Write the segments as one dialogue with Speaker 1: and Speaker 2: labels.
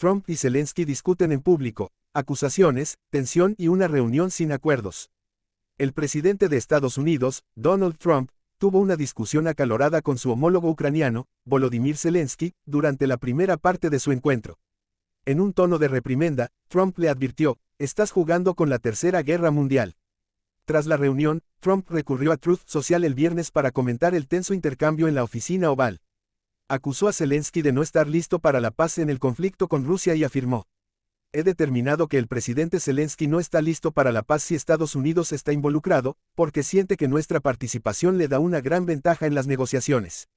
Speaker 1: Trump y Zelensky discuten en público, acusaciones, tensión y una reunión sin acuerdos. El presidente de Estados Unidos, Donald Trump, tuvo una discusión acalorada con su homólogo ucraniano, Volodymyr Zelensky, durante la primera parte de su encuentro. En un tono de reprimenda, Trump le advirtió, «Estás jugando con la Tercera Guerra Mundial». Tras la reunión, Trump recurrió a Truth Social el viernes para comentar el tenso intercambio en la Oficina Oval. Acusó a Zelensky de no estar listo para la paz en el conflicto con Rusia y afirmó: «He determinado que el presidente Zelensky no está listo para la paz si Estados Unidos está involucrado, porque siente que nuestra participación le da una gran ventaja en las negociaciones.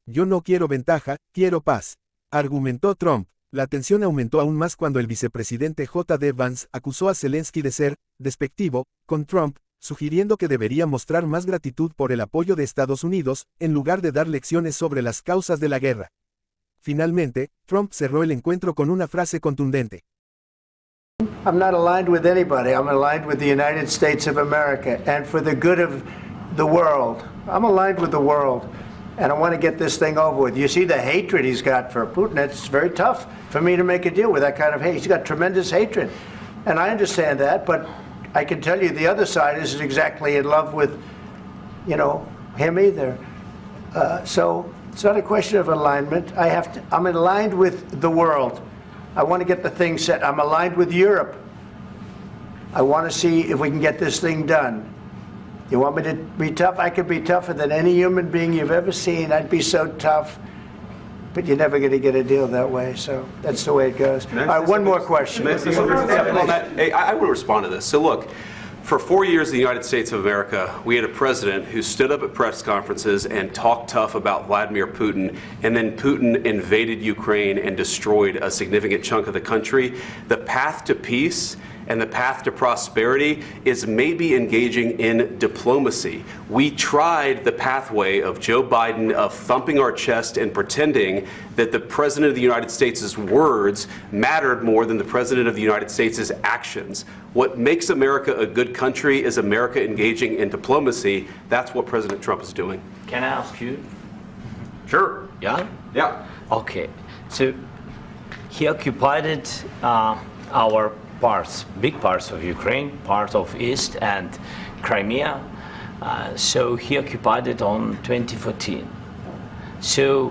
Speaker 1: Yo no quiero ventaja, quiero paz», argumentó Trump. La tensión aumentó aún más cuando el vicepresidente JD Vance acusó a Zelensky de ser despectivo con Trump, sugiriendo que debería mostrar más gratitud por el apoyo de Estados Unidos, en lugar de dar lecciones sobre las causas de la guerra. Finalmente, Trump cerró el encuentro con una frase contundente:
Speaker 2: I'm not aligned with anybody. I'm aligned with the United States of America and for the good of the world. I'm aligned with the world and I want to get this thing over with. You see the hatred he's got for Putin. It's very tough for me to make a deal with that kind of hate. He's got tremendous hatred. And I understand that, but I can tell you the other side isn't exactly in love with, him either. So it's not a question of alignment. I'm aligned with the world. I want to get the thing set. I'm aligned with Europe. I want to see if we can get this thing done. You want me to be tough? I could be tougher than any human being you've ever seen. I'd be so tough. But you're never going to get a deal that way, so that's the way it goes. All right, one more question.
Speaker 3: I will respond to this. So look, for 4 years in the United States of America, we had a president who stood up at press conferences and talked tough about Vladimir Putin, and then Putin invaded Ukraine and destroyed a significant chunk of the country. The path to peace and the path to prosperity is maybe engaging in diplomacy. We tried the pathway of Joe Biden of thumping our chest and pretending that the President of the United States' words mattered more than the President of the United States' actions. What makes America a good country is America engaging in diplomacy. That's what President Trump is doing.
Speaker 4: Can I ask you?
Speaker 3: Sure.
Speaker 4: Yeah?
Speaker 3: Yeah.
Speaker 4: Okay. So he occupied our big parts of Ukraine, part of East and Crimea. So he occupied it on 2014. So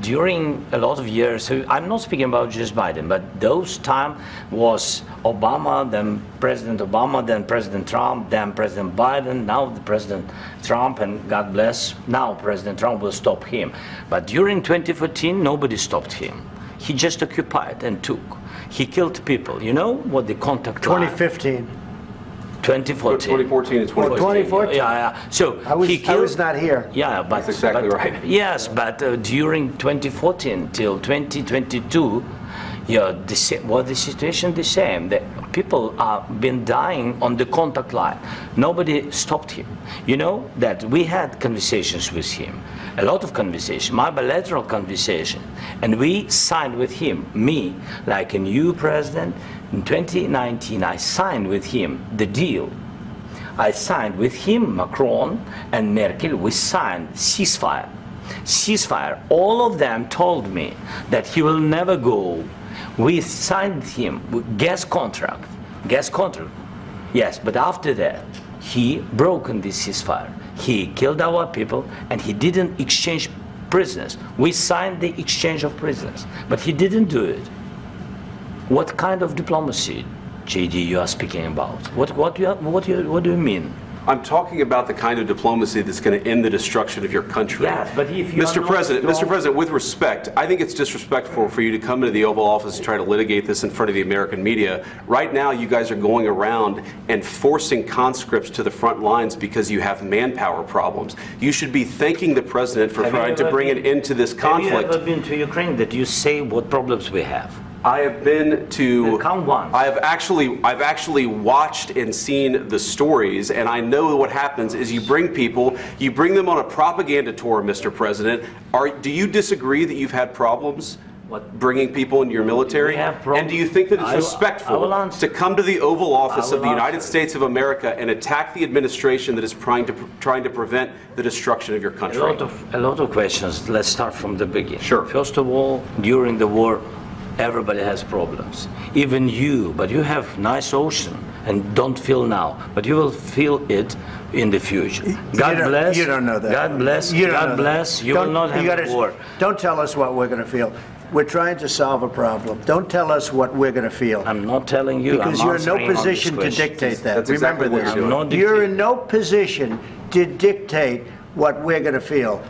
Speaker 4: during a lot of years, so I'm not speaking about just Biden, but those time was Obama, then President Obama, then President Trump, then President Biden, now the President Trump, and God bless, now President Trump will stop him. But during 2014, nobody stopped him. He just occupied and took. He killed people. You know what the contact
Speaker 2: 2015.
Speaker 3: 2014 and 2014.
Speaker 2: 2014.
Speaker 4: Yeah. So
Speaker 2: I was not here.
Speaker 4: Yeah, but
Speaker 3: that's exactly right.
Speaker 4: Yes, but during 2014 till 2022, the situation the same. The people have been dying on the contact line. Nobody stopped him. You know that we had conversations with him, a lot of conversation, my bilateral conversation, and we signed with him, me, like a new president. In 2019, I signed with him the deal. I signed with him, Macron and Merkel, we signed ceasefire. Ceasefire. All of them told me that he will never go. We signed him with gas contract. Yes, but after that, he broken this ceasefire. He killed our people and he didn't exchange prisoners. We signed the exchange of prisoners, but he didn't do it. What kind of diplomacy, JD, you are speaking about? What do you mean?
Speaker 3: I'm talking about the kind of diplomacy that's going to end the destruction of your country.
Speaker 4: Yes, but if you
Speaker 3: Mr. President, with respect, I think it's disrespectful for you to come into the Oval Office and try to litigate this in front of the American media. Right now, you guys are going around and forcing conscripts to the front lines because you have manpower problems. You should be thanking the President for trying to bring an end to this conflict.
Speaker 4: Have you ever been to Ukraine that you say what problems we have?
Speaker 3: I have been to.
Speaker 4: Count one.
Speaker 3: I've actually watched and seen the stories, and I know what happens is you bring them on a propaganda tour, Mr. President. Do you disagree that you've had problems bringing people into your military? And do you think that it's respectful to come to the Oval Office of the United States of America and attack the administration that is trying to prevent the destruction of your country?
Speaker 4: A lot of questions. Let's start from the beginning.
Speaker 3: Sure.
Speaker 4: First of all, during the war, Everybody has problems, even you, but you have nice ocean and don't feel now, but you will feel it in the future. God bless.
Speaker 2: You don't know that.
Speaker 4: God bless. God bless. You will not have a war.
Speaker 2: Don't tell us what we're going to feel. We're trying to solve a problem. Don't tell us what we're going to feel.
Speaker 4: I'm not telling you.
Speaker 2: Because you're in no position to dictate that.
Speaker 3: That's exactly
Speaker 2: Remember
Speaker 3: what
Speaker 2: this.
Speaker 3: you're
Speaker 2: You're in no position to dictate what we're going to feel.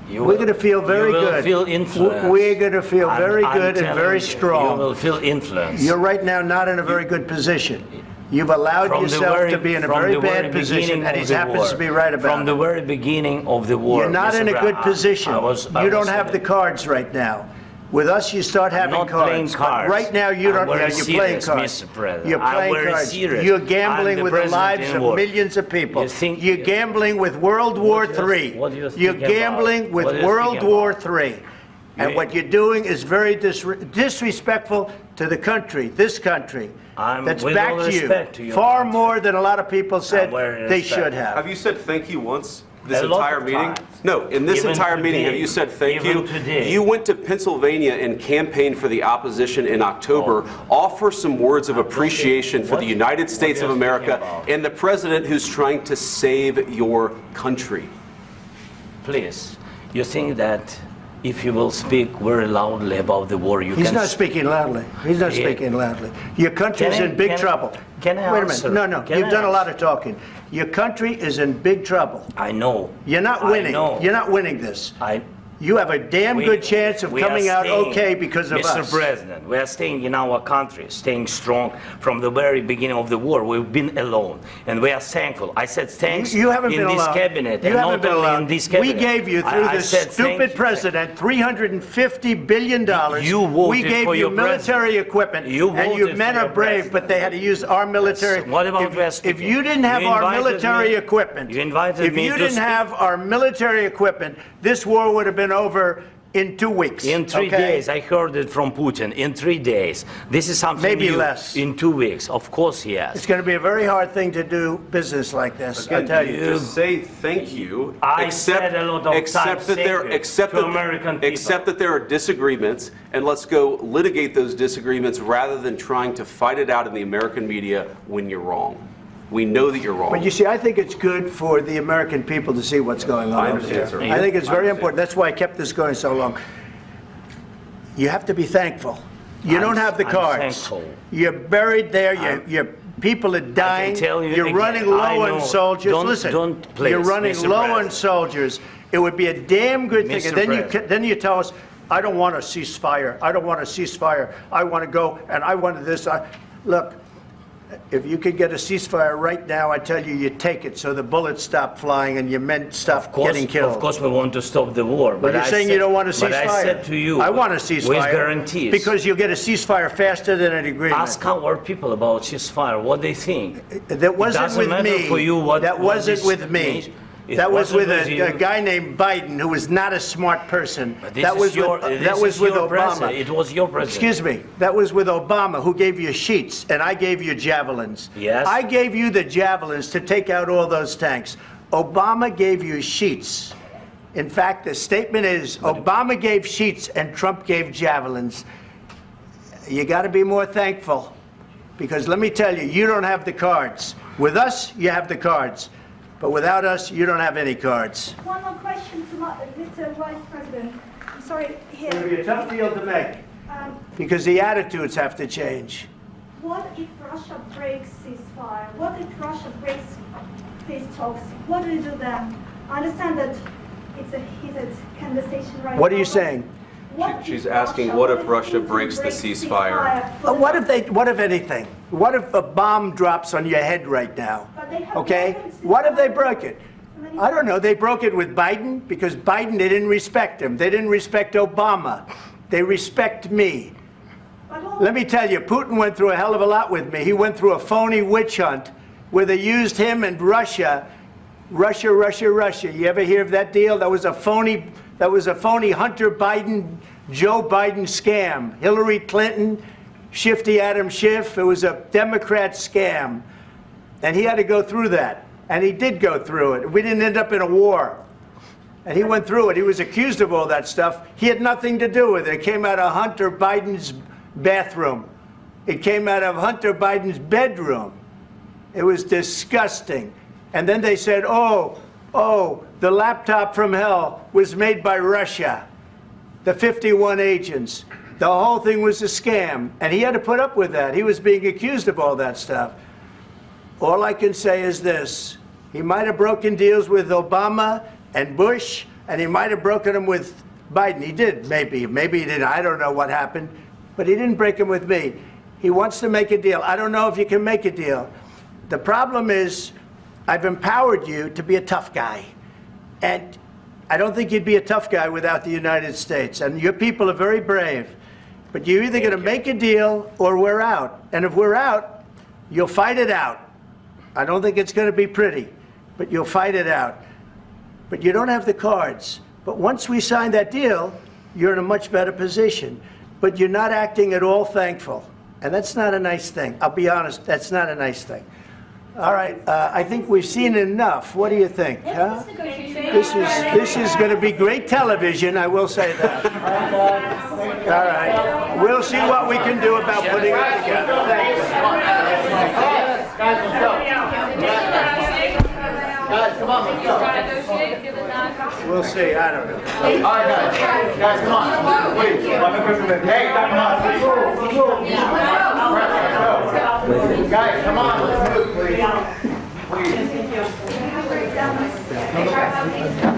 Speaker 2: We're going to feel very good.
Speaker 4: You will feel influenced.
Speaker 2: We're going to feel very good and very strong.
Speaker 4: You will feel influenced.
Speaker 2: You're right now not in a very good position. You've allowed yourself to be in a very bad position, and he happens to be right about it.
Speaker 4: From the very beginning of the war.
Speaker 2: You're not in a good position. You don't have the cards right now. With us, you start having cards. But right now, you don't. You're playing cards. You're playing cards. You're gambling with the lives of millions of people. You're gambling with World War III. You're gambling with World War III. And what you're doing is very disrespectful to the country, this country, that's backed you far more than a lot of people said they should have.
Speaker 3: Have you said thank you once? This entire meeting? No, in this entire meeting, have you said thank you? You went to Pennsylvania and campaigned for the opposition in October. Offer some words of appreciation for the United States of America and the president who's trying to save your country.
Speaker 4: Please, you think that if you will speak very loudly about the war,
Speaker 2: He's not speaking loudly. He's not speaking loudly. Your country is in big trouble.
Speaker 4: Can I
Speaker 2: Wait a minute. No. You've done a lot of talking. Your country is in big trouble.
Speaker 4: I know.
Speaker 2: You're not winning. You're not winning this. You have a damn good chance of coming out okay because of us.
Speaker 4: Mr. President, we are staying in our country, staying strong from the very beginning of the war. We've been alone, and we are thankful. I said thanks
Speaker 2: you haven't
Speaker 4: in
Speaker 2: been
Speaker 4: this
Speaker 2: alone.
Speaker 4: cabinet,
Speaker 2: you
Speaker 4: and
Speaker 2: haven't
Speaker 4: not
Speaker 2: been
Speaker 4: only
Speaker 2: alone.
Speaker 4: in this cabinet.
Speaker 2: We gave you, through this stupid president, $350 billion.
Speaker 4: You voted
Speaker 2: we gave
Speaker 4: for
Speaker 2: you
Speaker 4: your
Speaker 2: military equipment, and your men are brave, but they had to use our military.
Speaker 4: What about
Speaker 2: if you didn't have our military equipment,
Speaker 4: if
Speaker 2: you didn't have our military equipment, this war would have been over in 2 weeks.
Speaker 4: In 3 days. I heard it from Putin. In 3 days. This is something
Speaker 2: maybe
Speaker 4: new.
Speaker 2: Less.
Speaker 4: In 2 weeks. Of course, yes.
Speaker 2: It's going to be a very hard thing to do business like this.
Speaker 3: Again,
Speaker 2: I tell you.
Speaker 3: Just say thank you.
Speaker 4: I said a lot of times
Speaker 3: Accept that there are disagreements, and let's go litigate those disagreements rather than trying to fight it out in the American media when you're wrong. We know that you're wrong.
Speaker 2: But you see, I think it's good for the American people to see what's going on over there.
Speaker 3: Sir.
Speaker 2: I think it's very important. That's why I kept this going so long. You have to be thankful. You don't have the cards.
Speaker 4: Thankful.
Speaker 2: You're buried there. Your people are dying. You're running low on soldiers. Listen, you're running low on soldiers. It would be a damn good thing. And then you tell us, I don't want a ceasefire. I don't want a ceasefire. I want to go, and I want this. Look. If you could get a ceasefire right now, I tell you, you take it so the bullets stop flying and your men stop getting killed.
Speaker 4: Of course, we want to stop the war.
Speaker 2: But you're saying you don't want a ceasefire.
Speaker 4: But I said to you,
Speaker 2: I want a ceasefire.
Speaker 4: With guarantees.
Speaker 2: Because you'll get a ceasefire faster than an agreement.
Speaker 4: Ask our people about ceasefire, what they think.
Speaker 2: That wasn't with me.
Speaker 4: For you what,
Speaker 2: that wasn't with me.
Speaker 4: Means.
Speaker 2: That was with a guy named Biden, who was not a smart person. That was with Obama.
Speaker 4: It was your president.
Speaker 2: Excuse me. That was with Obama, who gave you sheets, and I gave you javelins.
Speaker 4: Yes.
Speaker 2: I gave you the javelins to take out all those tanks. Obama gave you sheets. In fact, the statement is Obama gave sheets and Trump gave javelins. You got to be more thankful, because let me tell you, you don't have the cards. With us, you have the cards. But without us, you don't have any cards.
Speaker 5: One more question to Mr. Vice President. I'm sorry, here.
Speaker 2: It's going to be a tough deal to make, because the attitudes have to change.
Speaker 5: What if Russia breaks ceasefire? What if Russia breaks peace talks? What do you do then? I understand that it's a heated conversation right now.
Speaker 2: What are you saying?
Speaker 3: She's asking, what if Russia breaks the ceasefire?
Speaker 2: What if anything? What if a bomb drops on your head right now? Okay? What if they broke it? I don't know. They broke it with Biden, because Biden, they didn't respect him. They didn't respect Obama. They respect me. Let me tell you, Putin went through a hell of a lot with me. He went through a phony witch hunt where they used him and Russia. Russia. You ever hear of that deal? That was a phony Hunter Biden, Joe Biden scam. Hillary Clinton, Shifty Adam Schiff. It was a Democrat scam. And he had to go through that. And he did go through it. We didn't end up in a war. And he went through it. He was accused of all that stuff. He had nothing to do with it. It came out of Hunter Biden's bathroom. It came out of Hunter Biden's bedroom. It was disgusting. And then they said, oh, the laptop from hell was made by Russia, the 51 agents. The whole thing was a scam, and he had to put up with that. He was being accused of all that stuff. All I can say is this. He might have broken deals with Obama and Bush, and he might have broken them with Biden. He did, maybe. Maybe he didn't. I don't know what happened. But he didn't break them with me. He wants to make a deal. I don't know if you can make a deal. The problem is, I've empowered you to be a tough guy. And I don't think you'd be a tough guy without the United States. And your people are very brave. But you're either going to make a deal or we're out. And if we're out, you'll fight it out. I don't think it's going to be pretty, but you'll fight it out. But you don't have the cards. But once we sign that deal, you're in a much better position. But you're not acting at all thankful. And that's not a nice thing. I'll be honest, that's not a nice thing. All right, I think we've seen enough. What do you think? Huh? This is going to be great television, I will say that. All right, we'll see what we can do about putting it together. Thank you. Guys, let's go. Guys, come on, let's go. We'll see, I don't know. All right, guys, come on. Please, hey, come on. Guys, come on, let's move, please. Please.